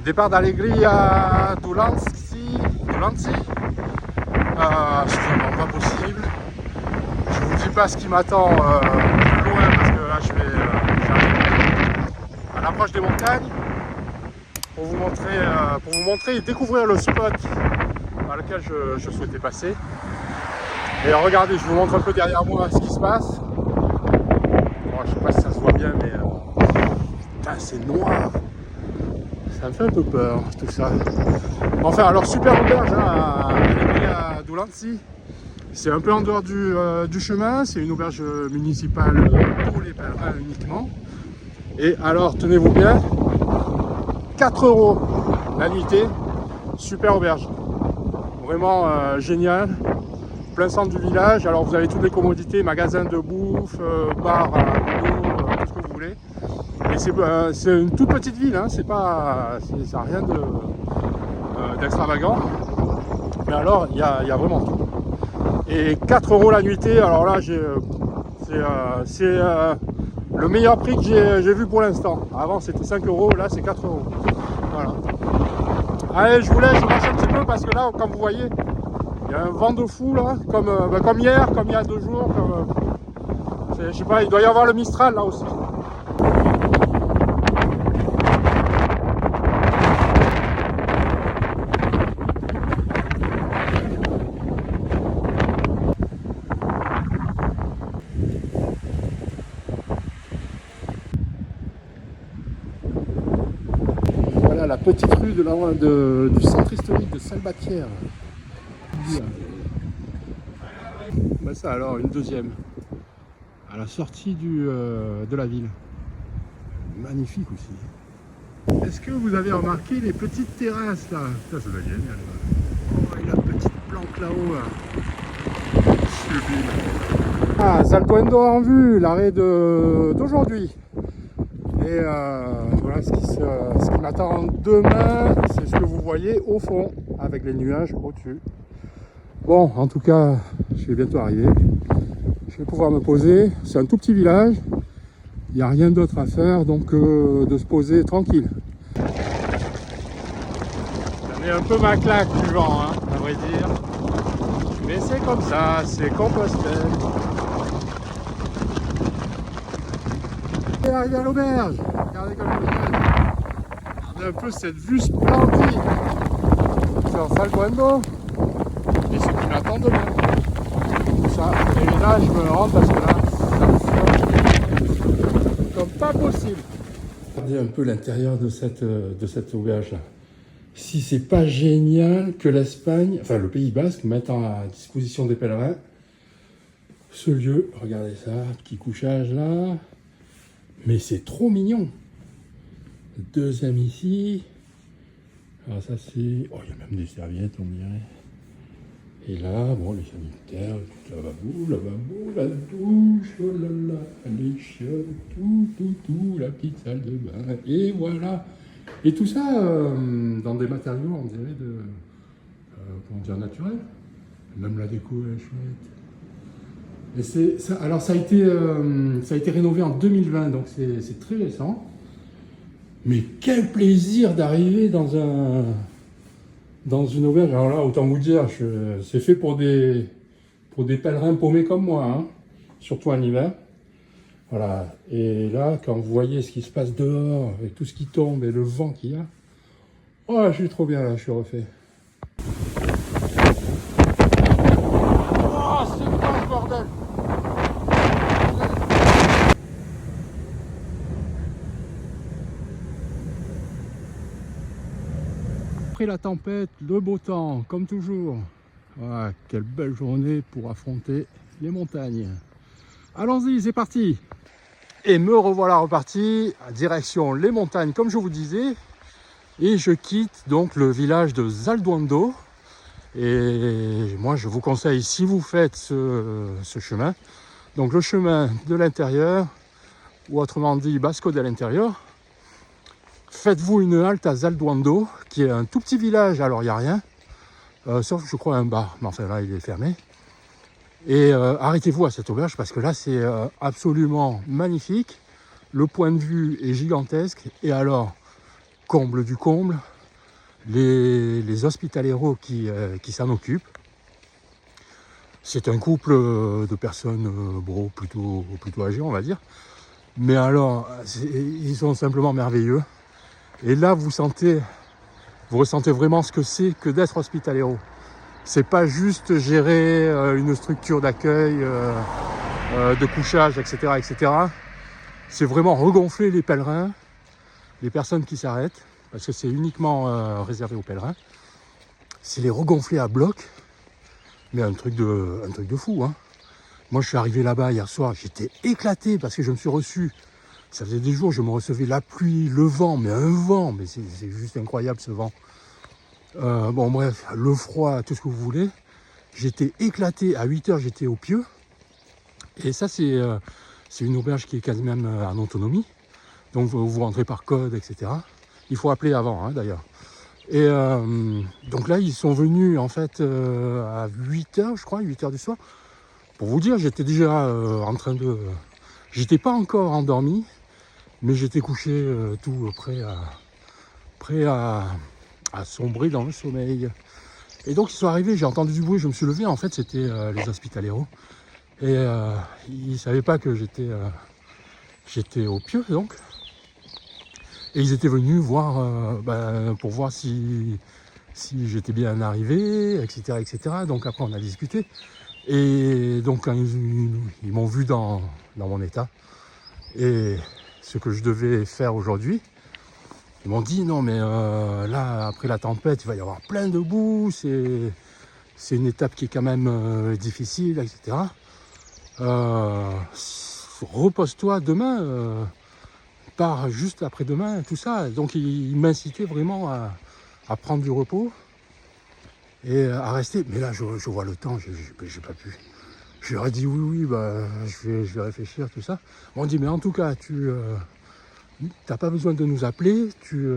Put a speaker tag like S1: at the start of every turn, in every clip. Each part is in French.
S1: Départ d'Allegria Dulantzi. C'est vraiment pas possible. Je vous dis pas ce qui m'attend plus loin parce que là j'arrive à l'approche des montagnes pour vous montrer et découvrir le spot par lequel je souhaitais passer. Et regardez, je vous montre un peu derrière moi ce qui se passe. Bon, je sais pas si ça se voit bien, mais putain, c'est noir. Ça me fait un peu peur tout ça. Enfin, alors super auberge à Dulantzi. C'est un peu en dehors du chemin. C'est une auberge municipale pour les pèlerins uniquement. Et alors, tenez-vous bien, 4 € la nuitée. Super auberge. Vraiment génial. Plein centre du village. Alors vous avez toutes les commodités, magasins de bouffe, bar, tout ce que vous voulez. Et c'est une toute petite ville, hein. Ça n'a rien d'extravagant. Mais alors il y a vraiment tout. Et 4 € la nuitée, alors là c'est le meilleur prix que j'ai vu pour l'instant. Avant c'était 5 €, là c'est 4 €. Voilà. Allez, je vous laisse, je marche un petit peu parce que là, comme vous voyez, il y a un vent de fou là, comme hier, comme il y a 2 jours. Je sais pas, il doit y avoir le Mistral là aussi. Voilà la petite rue du centre historique de Salbatière. Bah ça alors, une deuxième. À la sortie de la ville. Magnifique aussi. Est-ce que vous avez remarqué les petites terrasses là? Ça doit être génial. Oh, et la petite planque là-haut là. Sublime. Ah, Zalduendo en vue, l'arrêt d'aujourd'hui. Et voilà ce qui m'attend demain, c'est ce que vous voyez au fond, avec les nuages au-dessus. Bon, en tout cas, je vais bientôt arriver. Je vais pouvoir me poser. C'est un tout petit village. Il n'y a rien d'autre à faire, donc de se poser tranquille. J'en ai un peu ma claque du vent, hein, à vrai dire. Mais c'est comme ça, c'est Compostelle. Et arrivé à l'auberge. Regardez comme il est. Regardez un peu cette vue splendide sur Zalduendo. Et ce qui m'attend demain. Ça. Et là, je me rends parce que là, comme pas possible. Regardez un peu l'intérieur de cette auberge là. Si c'est pas génial que l'Espagne, enfin le Pays Basque, mette à disposition des pèlerins ce lieu. Regardez ça, petit couchage là. Mais c'est trop mignon. Le deuxième ici. Alors ça c'est... Oh, il y a même des serviettes, on dirait. Et là, bon, les sanitaires, le lavabo, la douche, oh là là, les chiottes, tout, la petite salle de bain, et voilà. Et tout ça dans des matériaux, on dirait, comment dire, naturels. Même la déco est chouette. Et c'est ça, alors ça a été rénové en 2020, donc c'est très récent. Mais quel plaisir d'arriver dans une auberge. Alors là, autant vous dire, c'est fait pour des pèlerins paumés comme moi, hein, surtout en hiver. Voilà. Et là, quand vous voyez ce qui se passe dehors, avec tout ce qui tombe et le vent qu'il y a, oh, je suis trop bien là, je suis refait. Oh, c'est quoi ce bordel? Après la tempête, le beau temps, comme toujours. Voilà, quelle belle journée pour affronter les montagnes. Allons-y, c'est parti. Et me revoilà reparti, direction les montagnes, comme je vous disais. Et je quitte donc le village de Zalduendo. Et moi, je vous conseille, si vous faites ce chemin, donc le chemin de l'intérieur, ou autrement dit Basco de l'intérieur, faites-vous une halte à Zalduendo, qui est un tout petit village, alors il n'y a rien, sauf je crois un bar, mais enfin là il est fermé. Et arrêtez-vous à cette auberge parce que là c'est absolument magnifique, le point de vue est gigantesque, et alors, comble du comble, les hospitaleros qui s'en occupent. C'est un couple de personnes bon, plutôt âgées, on va dire. Mais alors, ils sont simplement merveilleux. Et là, vous ressentez vraiment ce que c'est que d'être hospitalero. C'est pas juste gérer une structure d'accueil, de couchage, etc., etc. C'est vraiment regonfler les pèlerins, les personnes qui s'arrêtent, parce que c'est uniquement réservé aux pèlerins. C'est les regonfler à bloc, mais un truc de fou, hein. Moi, je suis arrivé là-bas hier soir, j'étais éclaté parce que je me suis reçu. Ça faisait des jours, je me recevais la pluie, le vent, mais un vent, mais c'est juste incroyable ce vent. Bon bref, le froid, tout ce que vous voulez. J'étais éclaté, à 8h j'étais au pieu. Et ça c'est une auberge qui est quasiment en autonomie. Donc vous rentrez par code, etc. Il faut appeler avant hein, d'ailleurs. Et donc là ils sont venus en fait à 8h je crois, 8h du soir. Pour vous dire, j'étais déjà en train de... J'étais pas encore endormi, mais j'étais couché tout prêt à sombrer dans le sommeil. Et donc ils sont arrivés, j'ai entendu du bruit, je me suis levé, en fait c'était les hospitaleros. Et ils ne savaient pas que j'étais au pieu donc. Et ils étaient venus voir, pour voir si j'étais bien arrivé, etc., etc. Donc après on a discuté. Et donc quand ils m'ont vu dans mon état et ce que je devais faire aujourd'hui, ils m'ont dit non mais là après la tempête il va y avoir plein de boue, c'est une étape qui est quand même difficile, etc. Repose-toi demain, pars juste après-demain, tout ça. Donc ils m'incitaient vraiment à prendre du repos et à rester. Mais là je vois le temps, j'ai pas pu. Je leur ai dit oui, bah, je vais réfléchir, tout ça. On dit mais en tout cas tu t'as pas besoin de nous appeler, tu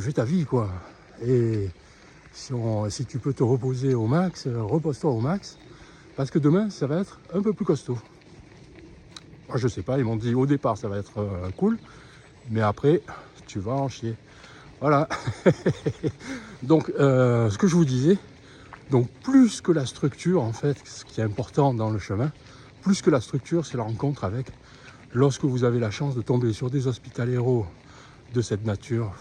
S1: fais ta vie quoi. Et si tu peux te reposer au max, repose-toi au max, parce que demain ça va être un peu plus costaud. Moi je sais pas, ils m'ont dit au départ ça va être cool, mais après tu vas en chier. Voilà. Donc ce que je vous disais, donc plus que la structure en fait, ce qui est important dans le chemin, plus que la structure, c'est la rencontre avec. Lorsque vous avez la chance de tomber sur des hospitaleros de cette nature,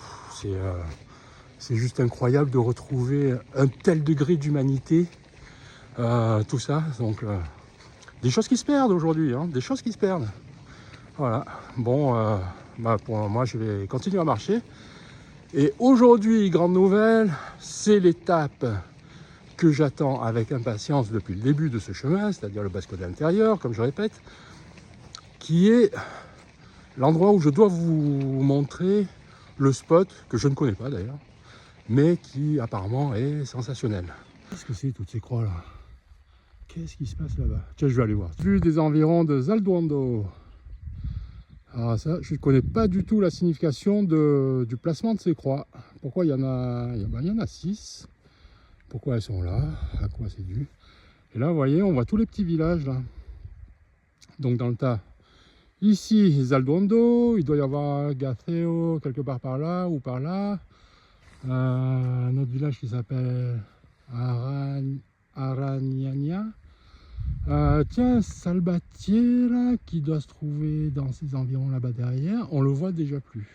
S1: c'est juste incroyable de retrouver un tel degré d'humanité, tout ça. Donc des choses qui se perdent aujourd'hui, hein, des choses qui se perdent. Voilà. Bon, pour moi, je vais continuer à marcher. Et aujourd'hui, grande nouvelle, c'est l'étape que j'attends avec impatience depuis le début de ce chemin, c'est-à-dire le Bascodet intérieur, comme je répète, qui est l'endroit où je dois vous montrer le spot, que je ne connais pas d'ailleurs, mais qui apparemment est sensationnel. Qu'est-ce que c'est toutes ces croix là? Qu'est-ce qui se passe là-bas? Tiens, je vais aller voir. Vue des environs de Zalduondo. Alors ça, je ne connais pas du tout la signification du placement de ces croix. Pourquoi il y en a 6. Pourquoi elles sont là? À quoi c'est dû? Et là, vous voyez, on voit tous les petits villages là. Donc dans le tas. Ici, Zalduondo, il doit y avoir Gatheo quelque part par là ou par là. Un autre village qui s'appelle Aragnania. Tiens, Salbatiera qui doit se trouver dans ces environs là-bas derrière, on le voit déjà plus.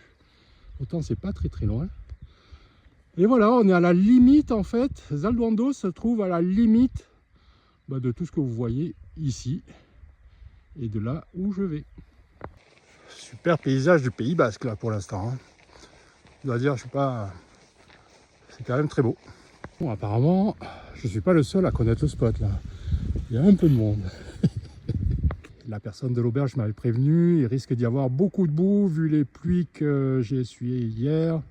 S1: Pourtant, c'est pas très loin. Et voilà, on est à la limite en fait. Zalduondo se trouve à la limite de tout ce que vous voyez ici et de là où je vais. Super paysage du Pays Basque là pour l'instant. Hein. Je dois dire, je suis pas. C'est quand même très beau. Bon, apparemment, je suis pas le seul à connaître le spot là. Il y a un peu de monde. La personne de l'auberge m'avait prévenu, il risque d'y avoir beaucoup de boue vu les pluies que j'ai essuyées hier.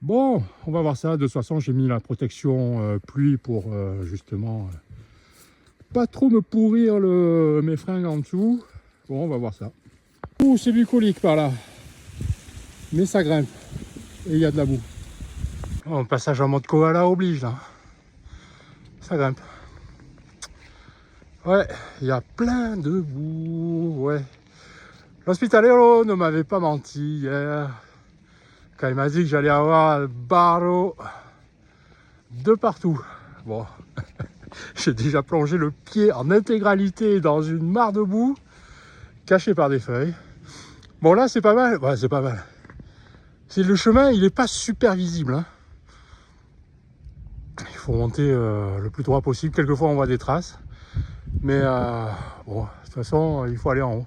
S1: Bon, on va voir ça. De toute façon, j'ai mis la protection pluie pour justement pas trop me pourrir mes fringues en dessous. Bon, on va voir ça. Ouh, c'est bucolique par là. Mais ça grimpe. Et il y a de la boue. Oh, passage en mode koala oblige là. Ça grimpe. Ouais, il y a plein de boue, ouais. L'hospitalero ne m'avait pas menti hier quand il m'a dit que j'allais avoir barreau de partout. Bon, j'ai déjà plongé le pied en intégralité dans une mare de boue cachée par des feuilles. Bon là c'est pas mal, ouais, c'est pas mal. C'est le chemin, il est pas super visible, hein. Il faut monter le plus droit possible. Quelquefois on voit des traces, mais bon, de toute façon il faut aller en haut.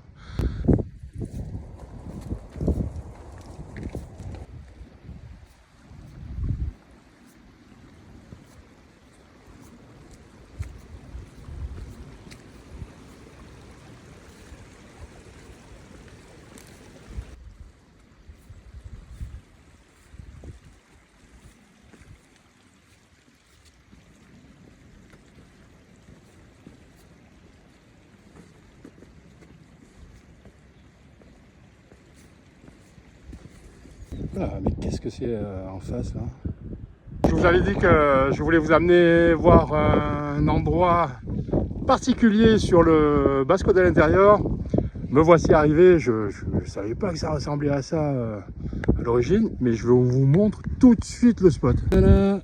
S1: Ah, mais qu'est-ce que c'est en face là? Je vous avais dit que je voulais vous amener voir un endroit particulier sur le Basco de l'Intérieur. Me voici arrivé, je ne savais pas que ça ressemblait à ça à l'origine, mais je vous montre tout de suite le spot. Alors,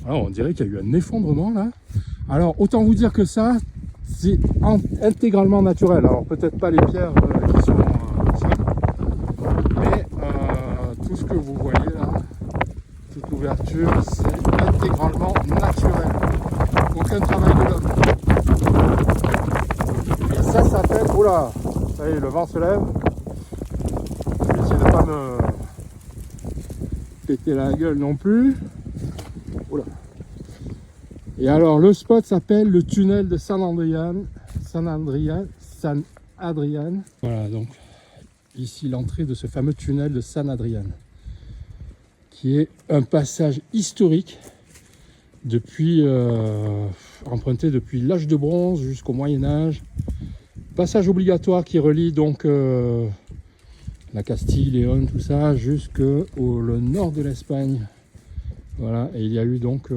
S1: on dirait qu'il y a eu un effondrement là. Alors autant vous dire que ça, c'est intégralement naturel. Alors peut-être pas les pierres qui sont mais tout ce que vous voyez là, toute l'ouverture, c'est intégralement naturel. Aucun travail de l'homme. Et ça s'appelle... Oula, ça y est, le vent se lève. Je vais essayer de ne pas me péter la gueule non plus. Oula. Et alors, le spot s'appelle le tunnel de San Adrian. Voilà, donc ici l'entrée de ce fameux tunnel de San Adrian, qui est un passage historique depuis emprunté depuis l'âge de bronze jusqu'au Moyen-Âge. Passage obligatoire qui relie donc la Castille, Léon, tout ça, jusqu'au le nord de l'Espagne. Voilà, et il y a eu donc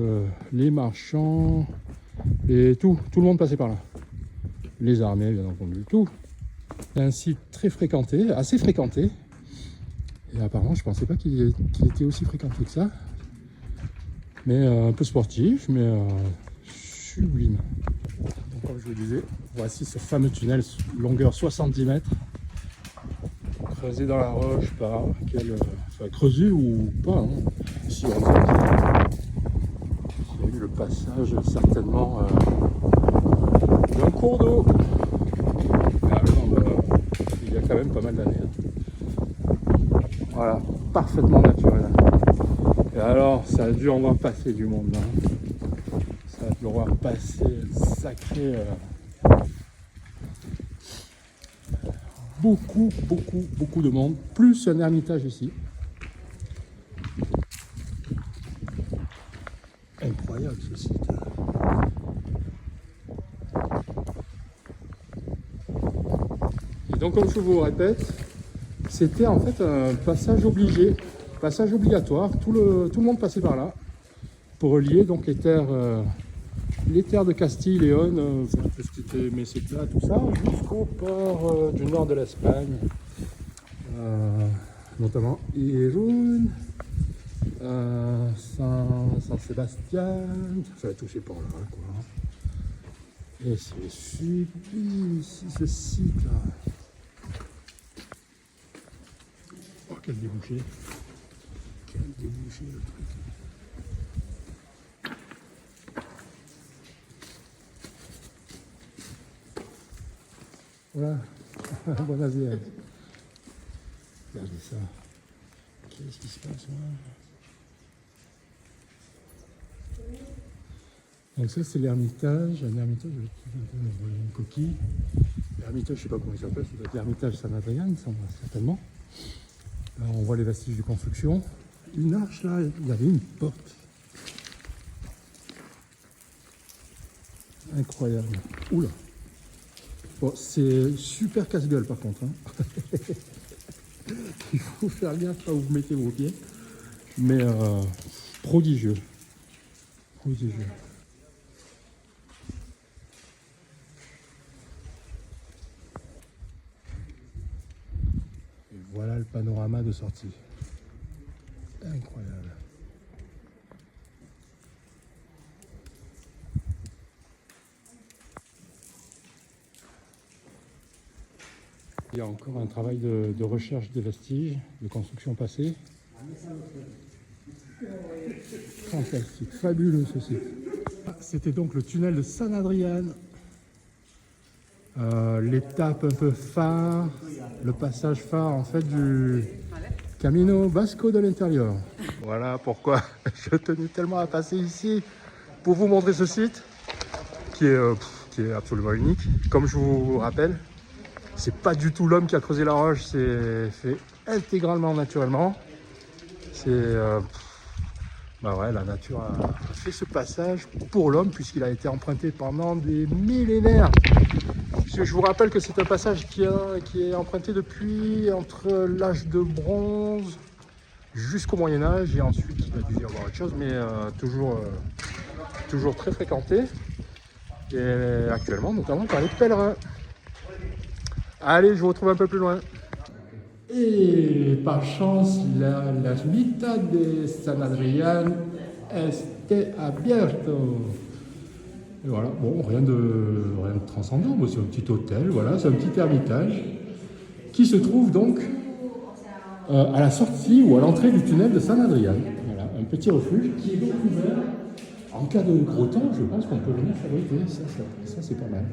S1: les marchands, tout le monde passait par là. Les armées, bien entendu, tout. C'est un site très fréquenté, assez fréquenté. Et apparemment, je pensais pas qu'il était aussi fréquenté que ça. Mais un peu sportif, mais sublime. Donc, comme je vous disais, voici ce fameux tunnel, longueur 70 mètres, creusé dans la roche par enfin creusé ou pas. Hein. Ici, on dirait qu'il y a eu le passage certainement d'un cours d'eau. Il y a quand même pas mal d'années. Hein. Voilà, parfaitement naturel. Et alors, ça a dû en voir passer du monde. Hein. Ça a dû en voir passer sacré. Beaucoup de monde. Plus un ermitage ici. Incroyable ce site. Et donc, comme je vous répète, c'était en fait un passage obligé, passage obligatoire. Tout le monde passait par là pour relier donc les terres de Castille, Léon, tout ce qui était Meseta, tout ça, jusqu'au port du nord de l'Espagne, notamment Irún, San Sébastien, enfin tous ces ports-là, quoi. Et c'est sublime ici, ce site-là. Oh, quel débouché! Quel débouché, le truc! Voilà, bon asiatique. Regardez ça. Qu'est-ce qui se passe là? Donc ça c'est l'ermitage, un ermitage, une coquille. L'ermitage, je ne sais pas comment il s'appelle, ça doit être l'ermitage San Adrian, certainement. Là on voit les vestiges de construction. Une arche là, il y avait une porte. Incroyable. Oula. Bon, c'est super casse-gueule par contre. Hein. Il faut faire gaffe là où vous mettez vos pieds. Mais prodigieux. Prodigieux. Et voilà le panorama de sortie. incroyable. Il y a encore un travail de recherche des vestiges, de construction passée. Fantastique, fabuleux ce site. C'était donc le tunnel de San Adrián. L'étape un peu phare, le passage phare en fait du Camino Vasco de l'Intérieur. Voilà pourquoi je tenais tellement à passer ici pour vous montrer ce site qui est absolument unique. Comme je vous rappelle, c'est pas du tout l'homme qui a creusé la roche, c'est fait intégralement naturellement. C'est bah ouais, la nature a fait ce passage pour l'homme puisqu'il a été emprunté pendant des millénaires. Parce que je vous rappelle que c'est un passage qui est emprunté depuis entre l'âge de bronze jusqu'au Moyen-Âge et ensuite il a dû y avoir autre chose, mais toujours très fréquenté et actuellement notamment par les pèlerins. Allez, je vous retrouve un peu plus loin. Et par chance, la ermita de San Adrián était abierto. Et voilà, bon, rien de transcendant, c'est un petit hôtel, voilà, c'est un petit ermitage qui se trouve donc à la sortie ou à l'entrée du tunnel de San Adrián. Voilà, un petit refuge qui est donc ouvert. En cas de gros temps, je pense qu'on peut venir fabriquer, ça c'est pas mal.